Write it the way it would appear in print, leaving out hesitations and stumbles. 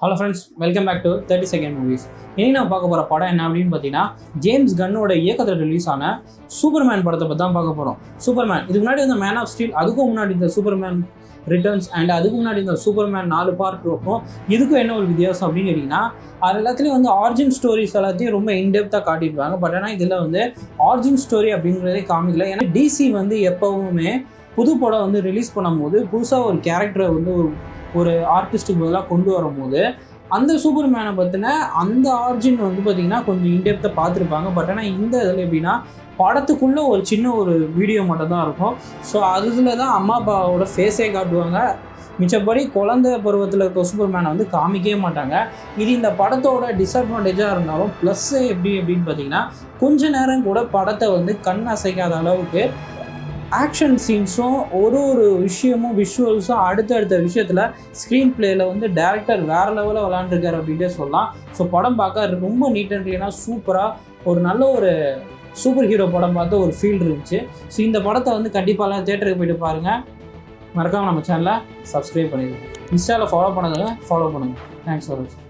Hello friends, welcome back to 30 second movies. இனி நான் பார்க்க போகிற படம் என்ன அப்படின்னு பார்த்தீங்கன்னா, ஜேம்ஸ் கன்னோட இயக்கத்தில் ரிலீஸ் ஆன சூப்பர்மேன் படத்தை பற்றி தான் பார்க்க போகிறோம். சூப்பர்மேன் இதுக்கு முன்னாடி இந்த மேன் ஆஃப் ஸ்டீல், அதுக்கும் முன்னாடி இந்த சூப்பர்மேன் ரிட்டர்ன்ஸ் அண்ட் அதுக்கு முன்னாடி இந்த சூப்பர்மேன் 4 பார்ட் இருக்கும். இதுக்கும் என்ன ஒரு வித்தியாசம் அப்படின்னு கேட்டிங்கன்னா, அது எல்லாத்துலேயும் ஆரிஜின் ஸ்டோரிஸ் எல்லாத்தையும் ரொம்ப இன்டெப்த்தாக காட்டியிருப்பாங்க. பட் ஆனால் இதில் ஆரிஜின் ஸ்டோரி அப்படிங்கிறதே காமிக்கல. ஏன்னா டிசி எப்போவுமே புது படம் ரிலீஸ் பண்ணும்போது புதுசாக ஒரு கேரக்டரை ஒரு ஆர்டிஸ்ட்டுக்கு பதிலாக கொண்டு வரும்போது அந்த சூப்பர்மேனை பற்றின அந்த ஆரிஜின் பார்த்திங்கன்னா கொஞ்சம் இன்டெப்த்தாக பார்த்துருப்பாங்க. பட் ஆனால் இந்த இதில் எப்படின்னா படத்துக்குள்ளே ஒரு சின்ன ஒரு வீடியோ மட்டும் தான் இருக்கும். ஸோ அதில் தான் அம்மா அப்பாவோட ஃபேஸே காட்டுவாங்க. மிச்சப்படி குழந்தை பருவத்தில் இருக்க சூப்பர்மேனை காமிக்கவே மாட்டாங்க. இது இந்த படத்தோட டிஸ்அட்வான்டேஜாக இருந்தாலும் ப்ளஸ் அப்படின்னு பார்த்தீங்கன்னா கொஞ்ச நேரம் கூட படத்தை கண் அசைக்காத அளவுக்கு ஆக்ஷன் சீன்ஸும் ஒரு விஷயமும் விஷுவல்ஸும் அடுத்தடுத்த விஷயத்தில் ஸ்க்ரீன் பிளேயில் டேரக்டர் வேறு லெவலில் விளாண்டுருக்காரு அப்படின்ட்டே சொல்லலாம். ஸோ படம் பார்க்க ரொம்ப நீட் அண்ட் க்ளீனாக சூப்பராக ஒரு நல்ல ஒரு சூப்பர் ஹீரோ படம் பார்த்து ஒரு ஃபீல் இருந்துச்சு. ஸோ இந்த படத்தை கண்டிப்பாக தியேட்டருக்கு போய்ட்டு பாருங்கள். மறக்காமல் நம்ம சேனலை சப்ஸ்கிரைப் பண்ணிடுங்க. இன்ஸ்டாவில் ஃபாலோ பண்ணுங்கள். தேங்க்ஸ் ஃபார் வாட்சிங்.